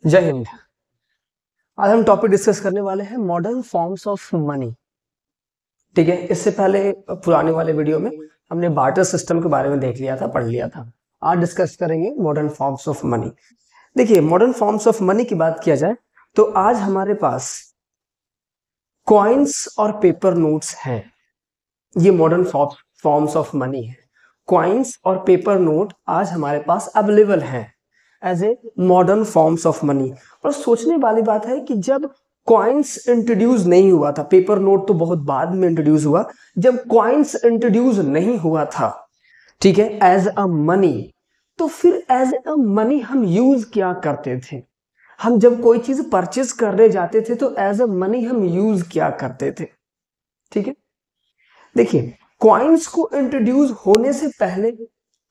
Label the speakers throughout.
Speaker 1: जय हिंद। आज हम टॉपिक डिस्कस करने वाले हैं मॉडर्न फॉर्म्स ऑफ मनी। ठीक है, इससे पहले पुराने वाले वीडियो में हमने बार्टर सिस्टम के बारे में देख लिया था, पढ़ लिया था। आज डिस्कस करेंगे मॉडर्न फॉर्म्स ऑफ मनी। देखिए, मॉडर्न फॉर्म्स ऑफ मनी की बात किया जाए तो आज हमारे पास कॉइन्स और पेपर नोट्स हैं। ये मॉडर्न फॉर्म्स ऑफ मनी है। कॉइन्स और पेपर नोट आज हमारे पास अवेलेबल हैं as a modern forms of money. और सोचने वाली बात है कि जब कॉइन्स इंट्रोड्यूस नहीं हुआ था, पेपर नोट तो बहुत बाद में इंट्रोड्यूस हुआ, जब कॉइन्स इंट्रोड्यूस नहीं हुआ था, ठीक है, एज अ मनी, तो फिर एज अ मनी हम यूज क्या करते थे? हम जब कोई चीज परचेज करने जाते थे तो एज अ मनी हम यूज क्या करते थे? ठीक है, देखिए, कॉइन्स को इंट्रोड्यूस होने से पहले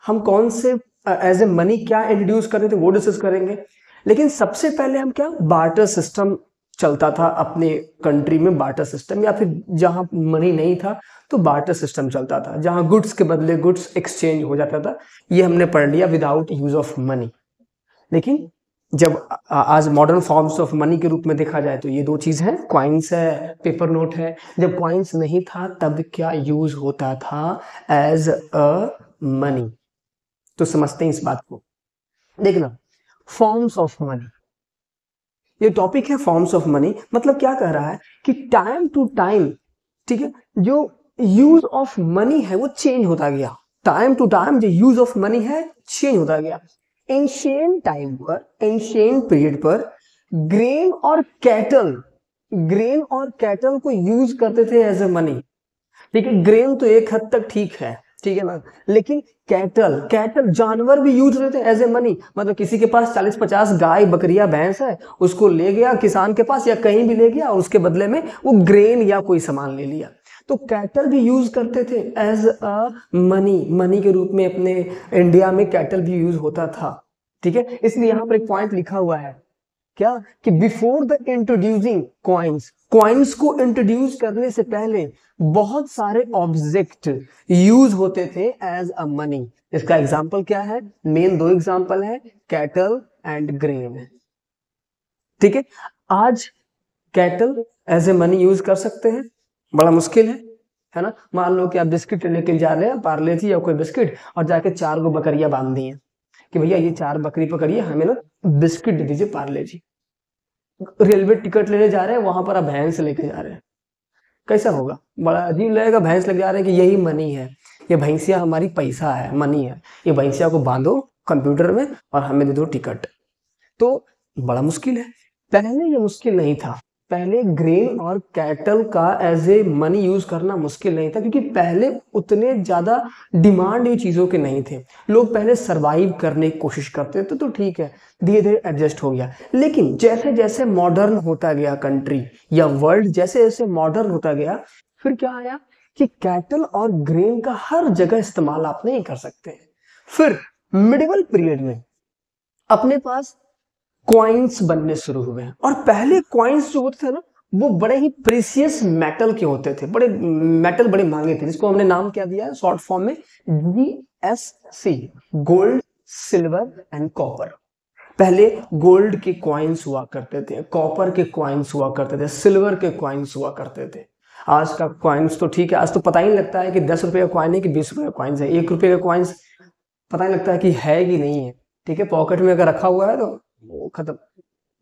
Speaker 1: हम कौन से एज ए मनी क्या इंट्रोड्यूस करते थे वो डिस्कस करेंगे। लेकिन सबसे पहले हम क्या, बार्टर सिस्टम चलता था अपने कंट्री में। बार्टर सिस्टम, या फिर जहां मनी नहीं था तो बार्टर सिस्टम चलता था, जहां गुड्स के बदले गुड्स एक्सचेंज हो जाता था। ये हमने पढ़ लिया विदाउट यूज ऑफ मनी। लेकिन जब आज मॉडर्न फॉर्म्स ऑफ मनी के रूप में देखा जाए तो ये दो चीज है, कॉइन्स है, पेपर नोट है। जब कॉइन्स नहीं था तब क्या यूज होता था? As a money. तो समझते हैं इस बात को। देखना, फॉर्म्स ऑफ मनी, ये टॉपिक है। फॉर्म्स ऑफ मनी मतलब क्या कह रहा है कि टाइम टू टाइम, ठीक है, जो यूज ऑफ मनी है वो चेंज होता गया। टाइम टू टाइम जो यूज ऑफ मनी है चेंज होता गया। एंशिएंट टाइम पर, एंशिएंट पीरियड पर ग्रेन और कैटल, ग्रेन और कैटल को यूज करते थे एज ए मनी। ठीक है, ग्रेन तो एक हद तक ठीक है ना, लेकिन कैटल, कैटल जानवर भी यूज होते थे एज ए मनी। मतलब किसी के पास 40-50 गाय बकरियां भैंस है, उसको ले गया किसान के पास या कहीं भी ले गया और उसके बदले में वो ग्रेन या कोई सामान ले लिया, तो कैटल भी यूज करते थे एज अ मनी। मनी के रूप में अपने इंडिया में कैटल भी यूज होता था। ठीक है, इसलिए यहाँ पर एक पॉइंट लिखा हुआ है क्या, कि before the introducing coins, coins को इंट्रोड्यूस करने से पहले बहुत सारे ऑब्जेक्ट यूज होते थे एज अ मनी। इसका एग्जांपल क्या है? मेन दो एग्जांपल है, कैटल एंड ग्रेन। ठीक है, आज cattle as a money use कर सकते हैं? बड़ा मुश्किल है ना। मान लो कि आप बिस्किट लेके जा रहे हैं, पार्ले जी या कोई बिस्किट, और जाके 4 गो बकरियां बांध दी हैं कि भैया ये 4 बकरी पकड़िए, हमें ना बिस्किट दे दीजिए पार्ले जी। रेलवे टिकट लेने जा रहे हैं, वहां पर आप भैंस लेके जा रहे हैं, कैसा होगा? बड़ा अजीब लगेगा। भैंस लेके जा रहे हैं कि यही मनी है, ये भैंसिया हमारी पैसा है, मनी है, ये भैंसिया को बांधो कंप्यूटर में और हमें दे दो टिकट। तो बड़ा मुश्किल है। पहले ये मुश्किल नहीं था, पहले ग्रेन और कैटल का एज ए मनी यूज करना मुश्किल नहीं था, क्योंकि पहले उतने ज्यादा डिमांड ये चीजों के नहीं थे। लोग पहले सरवाइव करने की कोशिश करते थे, तो ठीक है, धीरे धीरे एडजस्ट हो गया। लेकिन जैसे जैसे मॉडर्न होता गया कंट्री या वर्ल्ड, जैसे जैसे मॉडर्न होता गया, फिर क्या आया कि कैटल और ग्रेन का हर जगह इस्तेमाल आप नहीं कर सकते। फिर मिडिवल पीरियड में अपने पास कॉइन्स बनने शुरू हुए हैं। और पहले कॉइन्स जो होते थे ना, वो बड़े ही प्रीसियस मेटल के होते थे, बड़े मेटल बड़े महंगे थे, जिसको हमने नाम क्या दिया है शॉर्ट फॉर्म में, GSC, gold, silver and copper. पहले गोल्ड के कॉइन्स हुआ करते थे, कॉपर के कॉइन्स हुआ करते थे, सिल्वर के कॉइन्स हुआ करते थे। आज का कॉइन्स तो ठीक है, आज तो पता ही नहीं लगता है कि 10 रुपए का कॉइन है कि 20 रुपए का कॉइन्स है। 1 रुपए का कॉइन्स पता नहीं लगता है कि है कि नहीं है। ठीक है, पॉकेट में अगर रखा हुआ है तो वो खत्म,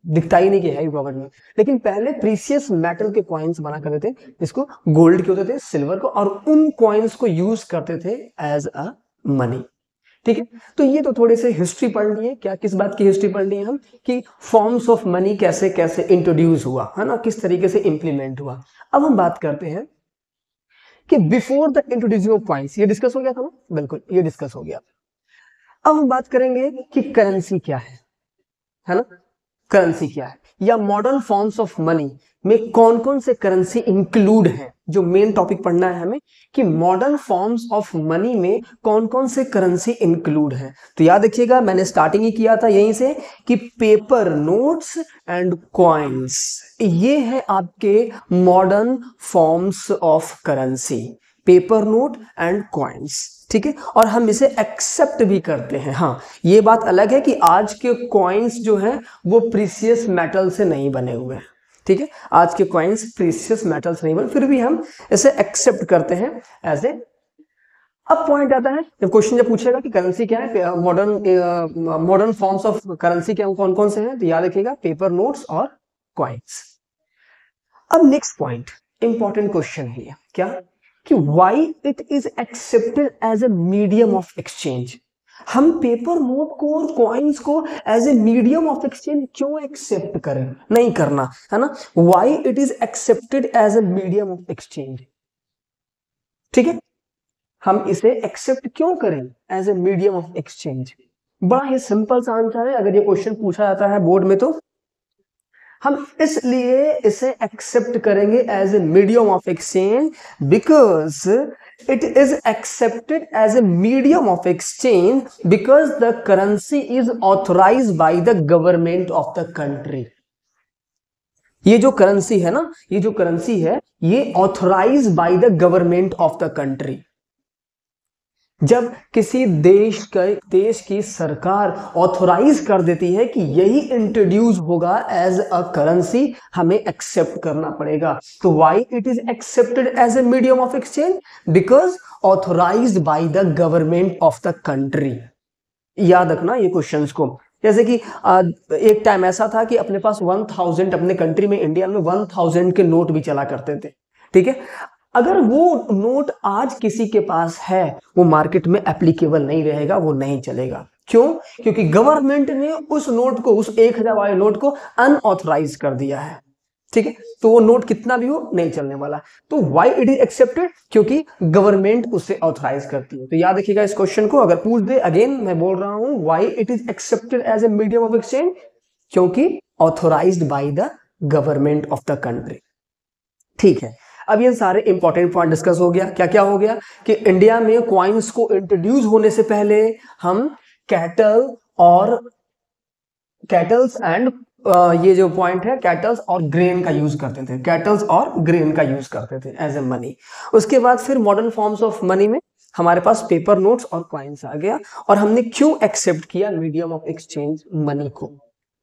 Speaker 1: दिखता ही नहीं कि है ही पॉकेट में। लेकिन पहले प्रीसियस मेटल के कॉइन्स बना करते थे, जिसको गोल्ड के होते थे, सिल्वर को, और उन कॉइन्स को यूज करते थे एज अ मनी। ठीक है, तो ये तो थोड़े से हिस्ट्री पढ़ लिए। क्या, किस बात की हिस्ट्री पढ़ लिए हम? कि फॉर्म्स ऑफ मनी कैसे कैसे इंट्रोड्यूस हुआ है ना, किस तरीके से इंप्लीमेंट हुआ। अब हम बात करते हैं कि before the introducing of coins, ये डिस्कस हो गया था ना, बिल्कुल ये डिस्कस हो गया। अब हम बात करेंगे कि करेंसी क्या है ना, करेंसी क्या है, या मॉडर्न फॉर्म्स ऑफ मनी में कौन कौन से करेंसी इंक्लूड हैं। जो मेन टॉपिक पढ़ना है हमें कि मॉडर्न फॉर्म्स ऑफ मनी में कौन कौन से करेंसी इंक्लूड हैं। तो याद रखिएगा, मैंने स्टार्टिंग ही किया था यहीं से कि पेपर नोट्स एंड कॉइन्स, ये है आपके modern forms of currency. Paper note and coins, ठीक है। और हम इसे एक्सेप्ट भी करते हैं। हाँ, ये बात अलग है कि आज के कॉइन्स जो हैं वो प्रीशियस मेटल से नहीं बने हुए हैं, ठीक है। आज के कॉइन्स प्रीशियस मेटल से नहीं बने, फिर भी हम इसे एक्सेप्ट करते हैं एज ए। अब पॉइंट आता है, जब क्वेश्चन जब पूछेगा कि करेंसी क्या है, मॉडर्न फॉर्म्स ऑफ करेंसी क्या कौन कौन से हैं, तो याद रखिएगा पेपर नोट्स और कॉइन्स। अब नेक्स्ट पॉइंट, इंपॉर्टेंट क्वेश्चन है क्या, कि why it is accepted as a medium of exchange. हम पेपर नोट को और कॉइन्स को as a medium of exchange क्यों एक्सेप्ट करें, नहीं करना है ना। Why it is accepted as a medium of exchange, ठीक है। हम इसे एक्सेप्ट क्यों करें as a medium of exchange. बड़ा ही सिंपल सा आंसर है, अगर ये क्वेश्चन पूछा जाता है बोर्ड में तो हम इसलिए इसे एक्सेप्ट करेंगे as a medium of exchange because it is accepted as a medium of exchange because the currency is authorize by the government of the country. ये जो करेंसी है ना, ये जो करेंसी है ये authorize by the government of the country. जब किसी देश की सरकार ऑथोराइज कर देती है कि यही इंट्रोड्यूस होगा एज अ करेंसी, हमें एक्सेप्ट करना पड़ेगा। तो why it is accepted as a medium of exchange, because authorized by the government of the country. याद रखना ये क्वेश्चंस को। जैसे कि एक टाइम ऐसा था कि अपने पास 1000 अपने कंट्री में, इंडिया में 1000 के नोट भी चला करते थे, ठीक है। अगर वो नोट आज किसी के पास है, वो मार्केट में एप्लीकेबल नहीं रहेगा, वो नहीं चलेगा। क्यों? क्योंकि गवर्नमेंट ने उस नोट को, उस 1000 वाले नोट को अनऑथराइज कर दिया है, ठीक है। तो वो नोट कितना भी हो नहीं चलने वाला। तो व्हाई इट इज एक्सेप्टेड, क्योंकि गवर्नमेंट उसे ऑथराइज करती है। तो याद रखिएगा इस क्वेश्चन को, अगर पूछ दे, अगेन मैं बोल रहा हूं, why it is accepted as a medium of exchange, क्योंकि authorized by the government of the country, ठीक है। अब ये सारे इंपॉर्टेंट पॉइंट डिस्कस हो गया। क्या क्या हो गया कि इंडिया में कॉइन्स को इंट्रोड्यूस होने से पहले हम कैटल्स एंड ये जो पॉइंट है, कैटल्स और ग्रेन का यूज करते थे, कैटल्स और ग्रेन का यूज करते थे एज ए मनी। उसके बाद फिर मॉडर्न फॉर्म्स ऑफ मनी में हमारे पास पेपर नोट्स और कॉइन्स आ गया, और हमने क्यों एक्सेप्ट किया मीडियम ऑफ एक्सचेंज मनी को,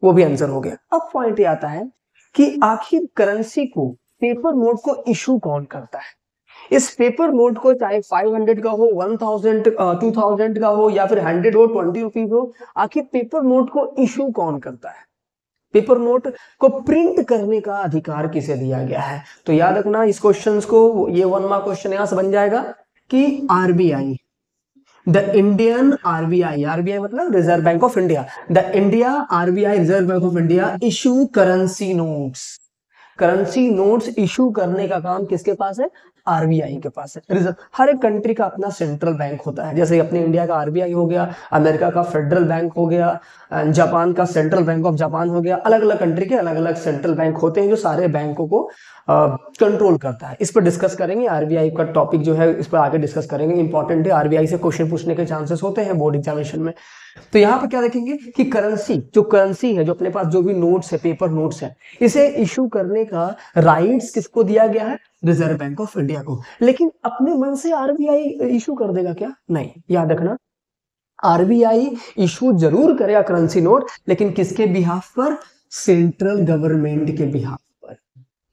Speaker 1: वो भी आंसर हो गया। अब पॉइंट ये आता है कि आखिर करेंसी को, पेपर नोट को इशू कौन करता है। इस पेपर नोट को चाहे 500 का हो, 1000, 2000 का हो, या फिर 100 हो, 20 रुपीज हो, आखिर पेपर नोट को इशू कौन करता है। पेपर नोट को प्रिंट करने का अधिकार किसे दिया गया है। तो याद रखना इस क्वेश्चन को, ये 1 मार्क क्वेश्चन यहां से बन जाएगा कि RBI, the Indian RBI, RBI मतलब Reserve Bank of India, the India RBI Reserve Bank of India issue currency notes. Currency notes issue करने का काम किसके पास है, आरबीआई के पास है। रिजर्व, हर एक कंट्री का अपना सेंट्रल बैंक होता है, जैसे अपने इंडिया का आरबीआई हो गया, अमेरिका का फेडरल बैंक हो गया, जापान का सेंट्रल बैंक ऑफ जापान हो गया। अलग अलग कंट्री के अलग अलग सेंट्रल बैंक होते हैं जो सारे बैंकों को कंट्रोल करता है। इस पर डिस्कस करेंगे, आरबीआई का टॉपिक जो है इस पर आगे डिस्कस करेंगे, इंपॉर्टेंट है, आरबीआई से क्वेश्चन पूछने के चांसेस होते हैं बोर्ड एग्जामिनेशन में। तो यहाँ पर क्या देखेंगे कि करेंसी, जो करेंसी है, जो अपने पास जो भी नोट्स है, पेपर नोट्स है, इसे इशू करने का राइट्स किसको दिया गया है, रिजर्व बैंक ऑफ इंडिया को। लेकिन अपने मन से आरबीआई इशू कर देगा क्या, नहीं। याद रखना आरबीआई इशू जरूर करेगा करेंसी नोट, लेकिन किसके बिहाफ पर, सेंट्रल गवर्नमेंट के बिहाफ पर।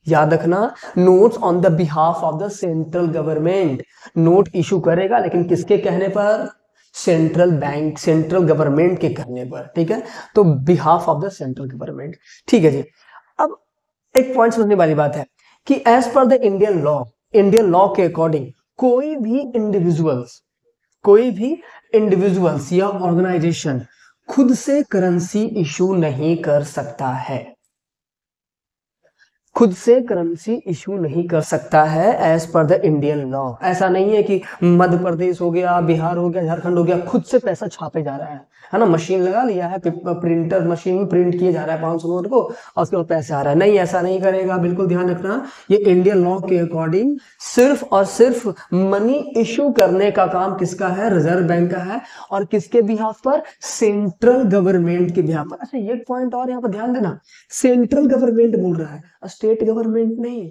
Speaker 1: याद रखना, notes on the behalf of the central government, note issue करेगा लेकिन किसके कहने पर, सेंट्रल बैंक, सेंट्रल गवर्नमेंट के कहने पर, ठीक है। तो behalf of the central government, ठीक है जी। अब एक पॉइंट समझने वाली बात है कि as per the Indian law के अकॉर्डिंग कोई भी इंडिविजुअल्स या ऑर्गेनाइजेशन खुद से करेंसी इशू नहीं कर सकता है, खुद से करेंसी इशू नहीं कर सकता है as per the Indian law. ऐसा नहीं है कि मध्य प्रदेश हो गया, बिहार हो गया, झारखंड हो गया, खुद से पैसा छापे जा रहा है ना, मशीन लगा लिया है, प्रिंटर मशीन में प्रिंट किए जा रहा है 500 नोट को और उसके बाद पैसे आ रहा है, नहीं, ऐसा नहीं करेगा। बिल्कुल ध्यान रखना, ये इंडियन लॉ के अकॉर्डिंग सिर्फ और सिर्फ मनी इशू करने का काम किसका है, रिजर्व बैंक का है, और किसके बिहाफ पर, सेंट्रल गवर्नमेंट के बिहाफ पर। अच्छा, ये पॉइंट और यहाँ पर ध्यान देना, सेंट्रल गवर्नमेंट बोल रहा है, स्टेट गवर्नमेंट नहीं।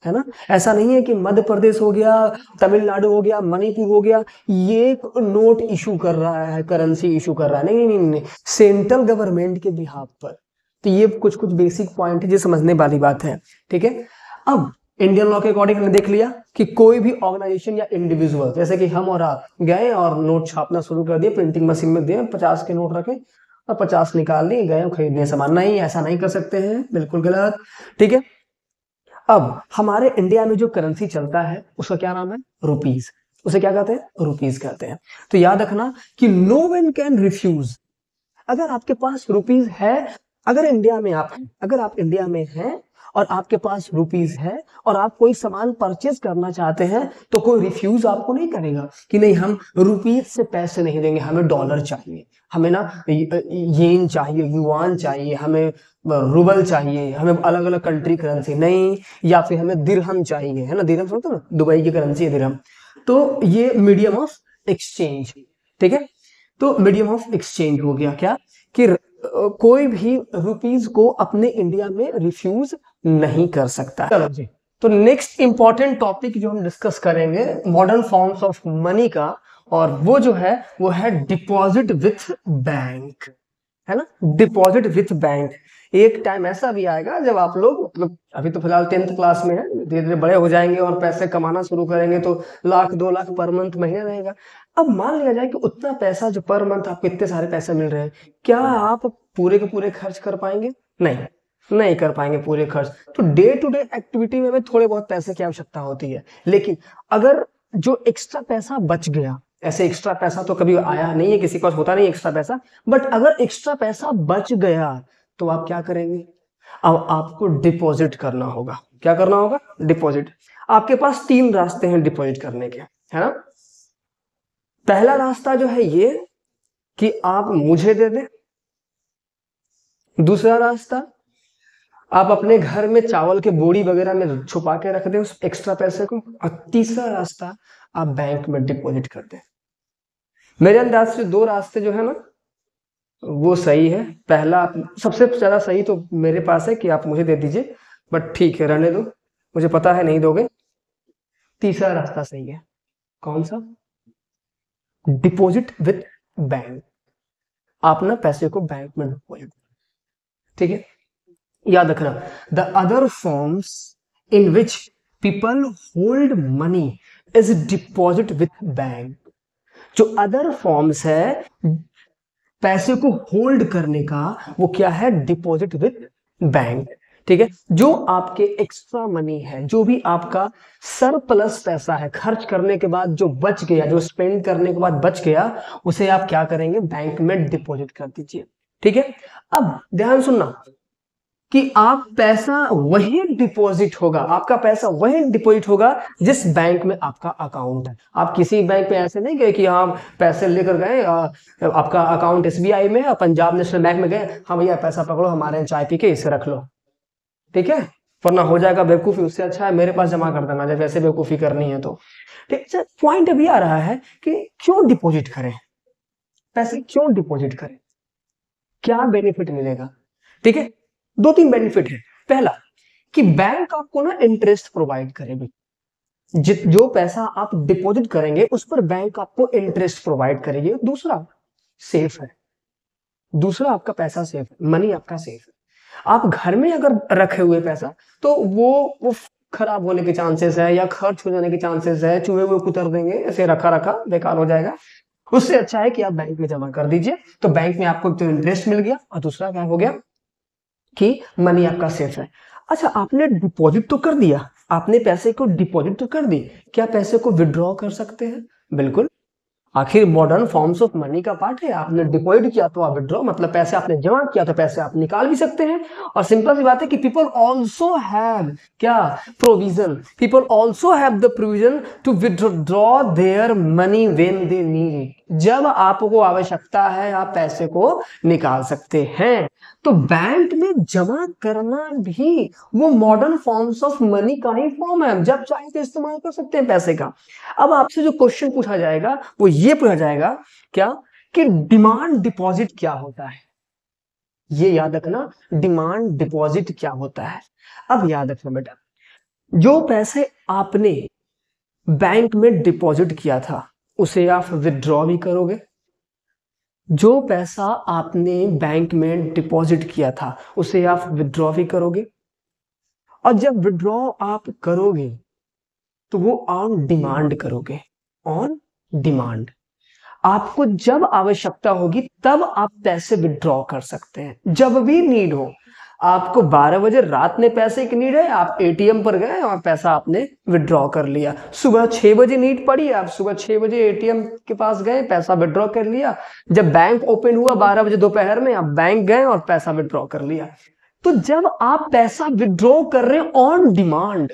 Speaker 1: है ना। ऐसा नहीं है कि मध्य प्रदेश हो गया, तमिलनाडु हो गया, मणिपुर हो गया, ये नोट इशू कर रहा है, करेंसी इशू कर रहा है, नहीं नहीं नहीं, सेंट्रल गवर्नमेंट के बिहाफ पर। तो ये कुछ कुछ बेसिक पॉइंट है जो समझने वाली बात है, ठीक है। अब इंडियन लॉ के अकॉर्डिंग हमने देख लिया कि कोई भी ऑर्गेनाइजेशन या इंडिविजुअल, जैसे कि हम और आप गए और नोट छापना शुरू कर दिए, प्रिंटिंग मशीन में दिए, 50 के नोट रखे और 50 निकाल लिए, गए खरीदने सामान, नहीं, ऐसा नहीं कर सकते हैं, बिल्कुल गलत, ठीक है। अब हमारे इंडिया में जो करेंसी चलता है उसका क्या नाम है, रुपीज। उसे क्या कहते हैं, रुपीज कहते हैं। तो याद रखना कि नो वन कैन रिफ्यूज। अगर आपके पास रुपीज है, अगर आप इंडिया में हैं और आपके पास रुपीज है और आप कोई सामान परचेज करना चाहते हैं, तो कोई रिफ्यूज आपको नहीं करेगा कि नहीं, हम रुपीज से पैसे नहीं देंगे, हमें डॉलर चाहिए, हमें ना येन चाहिए, युआन चाहिए, हमें रूबल चाहिए, हमें अलग अलग कंट्री करेंसी नहीं, या फिर हमें दिरहम चाहिए, है ना, दिरहम सुनते हो ना, दुबई की करेंसी है दिरहम। तो ये मीडियम ऑफ एक्सचेंज, ठीक है। तो मीडियम ऑफ एक्सचेंज हो गया क्या कि कोई भी रुपीज को अपने इंडिया में रिफ्यूज नहीं कर सकता। चलो जी, तो नेक्स्ट इंपॉर्टेंट टॉपिक जो हम डिस्कस करेंगे मॉडर्न फॉर्म्स ऑफ मनी का, और वो जो है वो है डिपॉजिट विथ बैंक, है ना, डिपॉजिट विथ बैंक। एक टाइम ऐसा भी आएगा जब आप लोग, मतलब अभी तो फिलहाल 10th क्लास में है, धीरे धीरे बड़े हो जाएंगे और पैसे कमाना शुरू करेंगे तो 1 लाख 2 लाख पर मंथ महीने रहेगा। अब मान लिया जाए कि उतना पैसा जो पर मंथ आपको इतने सारे पैसे मिल रहे हैं, क्या आप पूरे के पूरे खर्च कर पाएंगे, नहीं, नहीं कर पाएंगे पूरे खर्च। तो डे टू डे एक्टिविटी में हमें थोड़े बहुत पैसे की आवश्यकता होती है, लेकिन अगर जो एक्स्ट्रा पैसा बच गया, ऐसे एक्स्ट्रा पैसा तो कभी आया नहीं है, किसी के पास होता नहीं एक्स्ट्रा पैसा, बट अगर एक्स्ट्रा पैसा बच गया तो आप क्या करेंगे, अब आपको डिपॉजिट करना होगा। क्या करना होगा, डिपॉजिट। आपके पास 3 रास्ते हैं डिपॉजिट करने के, है ना। पहला रास्ता जो है ये कि आप मुझे दे दें, दूसरा रास्ता आप अपने घर में चावल के बोरी वगैरह में छुपा के रख दें उस एक्स्ट्रा पैसे को, और तीसरा रास्ता आप बैंक में डिपॉजिट कर दें। मेरे अंदाज से 2 रास्ते जो है ना वो सही है। पहला सबसे ज्यादा सही तो मेरे पास है कि आप मुझे दे दीजिए, बट ठीक है रहने दो, मुझे पता है नहीं दोगे। तीसरा रास्ता सही है, कौन सा, डिपॉजिट विथ बैंक। आप ना पैसे को बैंक में डिपॉजिट, ठीक है। याद रखना, the other forms in which people hold money is deposit with bank. जो अदर फॉर्म्स है पैसे को होल्ड करने का, वो क्या है, डिपॉजिट विथ बैंक, ठीक है। जो आपके एक्स्ट्रा मनी है, जो भी आपका सरप्लस पैसा है, खर्च करने के बाद जो बच गया, जो स्पेंड करने के बाद बच गया, उसे आप क्या करेंगे, बैंक में डिपॉजिट कर दीजिए, ठीक है। अब ध्यान सुनना कि आप पैसा वही डिपॉजिट होगा, आपका पैसा वही डिपॉजिट होगा जिस बैंक में आपका अकाउंट है। आप किसी बैंक में ऐसे नहीं गए कि हाँ पैसे लेकर गए, आपका अकाउंट एसबीआई में है, पंजाब नेशनल बैंक में गए, हाँ भैया पैसा पकड़ो हमारे यहाँ चाय पी के इसे रख लो, ठीक है, वरना हो जाएगा बेवकूफी, उससे अच्छा है मेरे पास जमा कर देना जब वैसे बेवकूफी करनी है तो। ठीक है, पॉइंट अभी आ रहा है कि क्यों डिपॉजिट करें, पैसे क्यों डिपॉजिट करें, क्या बेनिफिट मिलेगा, ठीक है। 2-3 बेनिफिट है। पहला कि बैंक आपको ना इंटरेस्ट प्रोवाइड करेगी, जो पैसा आप डिपॉजिट करेंगे उस पर बैंक आपको इंटरेस्ट प्रोवाइड करेगी। दूसरा सेफ है, दूसरा आपका पैसा सेफ है, मनी आपका सेफ है। आप घर में अगर रखे हुए पैसा तो वो खराब होने के चांसेस है या खर्च हो जाने के चांसेस है, चूहे वो कुतर देंगे, ऐसे रखा रखा बेकार हो जाएगा। उससे अच्छा है कि आप बैंक में जमा कर दीजिए, तो बैंक में आपको तो इंटरेस्ट मिल गया और दूसरा क्या हो गया कि मनी आपका सेफ है। अच्छा, आपने डिपॉजिट तो कर दिया, आपने पैसे को डिपॉजिट तो कर दी, क्या पैसे को विड्रॉ कर सकते हैं, बिल्कुल। आखिर मॉडर्न फॉर्म्स ऑफ मनी का पार्ट है, आपने डिपॉजिट किया तो आप विड्रॉ, मतलब पैसे आपने जमा किया तो पैसे आप निकाल भी सकते हैं। और सिंपल सी बात है कि पीपल ऑल्सो हैव क्या provision, people also have the provision to withdraw their money when they need it. जब आपको आवश्यकता है आप पैसे को निकाल सकते हैं। तो बैंक में जमा करना भी वो मॉडर्न फॉर्म्स ऑफ मनी का ही फॉर्म है, जब चाहे तो इस्तेमाल कर सकते हैं पैसे का। अब आपसे जो क्वेश्चन पूछा जाएगा वो ये पूछा जाएगा क्या कि डिमांड डिपॉजिट क्या होता है, ये याद रखना, डिमांड डिपॉजिट क्या होता है। अब याद रखना बेटा, जो पैसे आपने बैंक में डिपॉजिट किया था उसे आप विथड्रॉ भी करोगे। जो पैसा आपने बैंक में डिपॉजिट किया था उसे आप विथड्रॉ भी करोगे। और जब विथड्रॉ आप करोगे तो वो ऑन डिमांड करोगे, ऑन डिमांड। आपको जब आवश्यकता होगी तब आप पैसे विथड्रॉ कर सकते हैं, जब भी नीड हो। आपको 12 बजे रात में पैसे की नीड है, आप एटीएम पर गए और पैसा आपने विथड्रॉ कर लिया। सुबह 6 बजे नीड पड़ी, आप सुबह 6 बजे एटीएम के पास गए, पैसा विथड्रॉ कर लिया। जब बैंक ओपन हुआ 12 बजे दोपहर में, आप बैंक गए और पैसा विथड्रॉ कर लिया। तो जब आप पैसा विथड्रॉ कर रहे हैं ऑन डिमांड,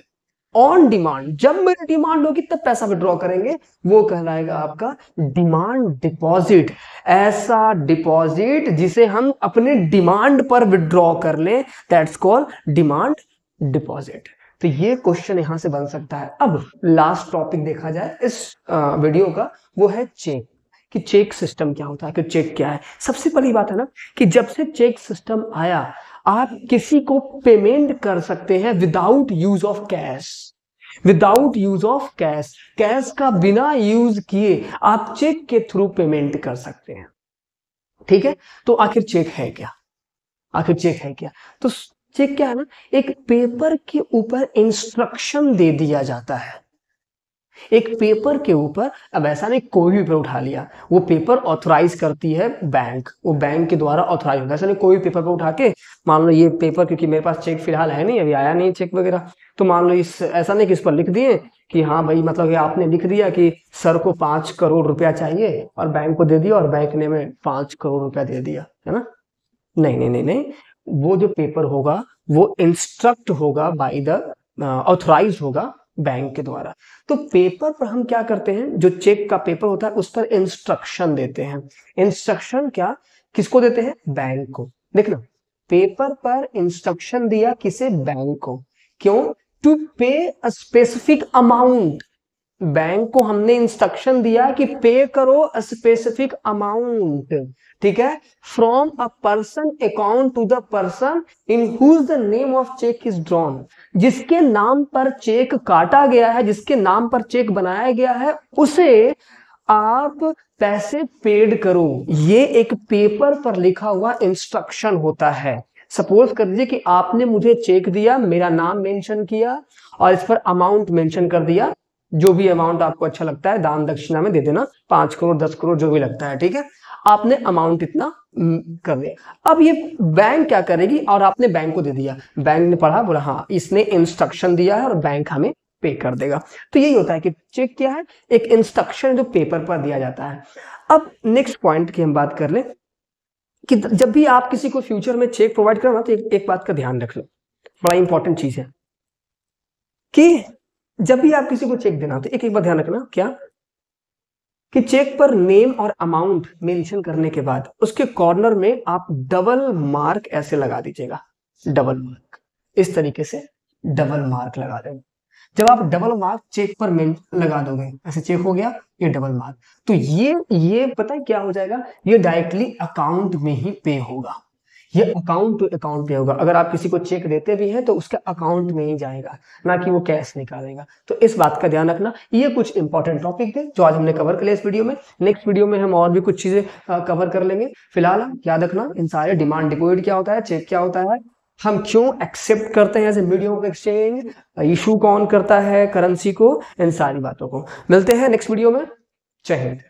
Speaker 1: ऑन डिमांड, जब मेरी डिमांड होगी तब पैसा विड्रॉ करेंगे, वो कहलाएगा आपका डिमांड डिपॉजिट। ऐसा डिपॉजिट जिसे हम अपने डिमांड पर विड्रॉ कर ले, दैट्स कॉल्ड डिमांड डिपॉजिट। तो ये क्वेश्चन यहां से बन सकता है। अब लास्ट टॉपिक देखा जाए इस वीडियो का, वो है चेक, कि चेक सिस्टम क्या होता है, कि चेक क्या है। सबसे पहली बात है ना कि जब से चेक सिस्टम आया, आप किसी को पेमेंट कर सकते हैं without use of cash, without use of cash. Cash का बिना यूज किए आप चेक के थ्रू पेमेंट कर सकते हैं। ठीक है, तो आखिर चेक है क्या, आखिर चेक है क्या? तो चेक क्या है ना, एक पेपर के ऊपर इंस्ट्रक्शन दे दिया जाता है, एक पेपर के ऊपर। अब ऐसा नहीं कोई भी पेपर उठा लिया, वो पेपर ऑथराइज करती है बैंक, वो बैंक के द्वारा ऑथराइज होता है। ऐसा नहीं कोई पेपर पे उठा के, मान लो ये पेपर, क्योंकि मेरे पास चेक फिलहाल है नहीं, अभी आया नहीं चेक वगैरह, तो मान लो इस ऐसा नहीं कि इस पर लिख दिए कि हाँ भाई, मतलब कि आपने लिख दिया कि सर को 5 करोड़ रुपया चाहिए और बैंक को दे दिया और बैंक ने में 5 करोड़ रुपया दे दिया, है ना। नहीं नहीं नहीं नहीं, वो जो पेपर होगा वो इंस्ट्रक्ट होगा बाय द ऑथराइज होगा बैंक के द्वारा। तो पेपर पर हम क्या करते हैं, जो चेक का पेपर होता है उस पर इंस्ट्रक्शन देते हैं। इंस्ट्रक्शन क्या, किसको देते हैं? बैंक को। देखना, पेपर पर इंस्ट्रक्शन दिया किसे? बैंक को। क्यों? टू पे अ स्पेसिफिक अमाउंट। बैंक को हमने इंस्ट्रक्शन दिया कि पे करो अ स्पेसिफिक अमाउंट, ठीक है, from a person account to the person in whose the name of cheque is drawn. जिसके नाम पर चेक काटा गया है, जिसके नाम पर चेक बनाया गया है, उसे आप पैसे पेड करो। ये एक पेपर पर लिखा हुआ इंस्ट्रक्शन होता है। सपोज कर दीजिए कि आपने मुझे चेक दिया, मेरा नाम मेंशन किया और इस पर अमाउंट मेंशन कर दिया, जो भी अमाउंट आपको अच्छा लगता है दान दक्षिणा में दे देना, 5 करोड़ 10 करोड़ जो भी लगता है, ठीक है। आपने अमाउंट इतना कर दिया। अब ये बैंक क्या करेगी, और आपने बैंक को दे दिया, बैंक ने पढ़ा, बोला हाँ इसने इंस्ट्रक्शन दिया है और बैंक हमें पे कर देगा। तो यही होता है कि चेक क्या है, एक इंस्ट्रक्शन जो पेपर पर दिया जाता है। अब नेक्स्ट पॉइंट की हम बात कर लें कि जब भी आप किसी को फ्यूचर में चेक प्रोवाइड करना, तो एक बात का ध्यान रख लो, बड़ा इंपॉर्टेंट चीज है कि जब भी आप किसी को चेक देना, तो एक बात ध्यान रखना, क्या कि चेक पर नेम और अमाउंट मेंशन करने के बाद उसके कॉर्नर में आप डबल मार्क ऐसे लगा दीजिएगा, डबल मार्क, इस तरीके से डबल मार्क लगा देंगे। जब आप डबल मार्क चेक पर लगा दोगे, ऐसे चेक हो गया, ये डबल मार्क, तो ये पता है क्या हो जाएगा, ये डायरेक्टली अकाउंट में ही पे होगा, ये अकाउंट टू अकाउंट पे होगा। अगर आप किसी को चेक देते भी हैं तो उसके अकाउंट में ही जाएगा, ना कि वो कैश निकालेगा। तो इस बात का ध्यान रखना। ये कुछ इंपॉर्टेंट टॉपिक थे जो आज हमने कवर कर लिया इस वीडियो में। नेक्स्ट वीडियो में हम और भी कुछ चीजें कवर कर लेंगे। फिलहाल याद रखना इन सारे डिमांड डिपॉजिट क्या होता है, चेक क्या होता है, हम क्यों एक्सेप्ट करते हैं as a medium of exchange, issue कौन करता है करेंसी को, इन सारी बातों को। मिलते हैं नेक्स्ट वीडियो में। जय हिंद।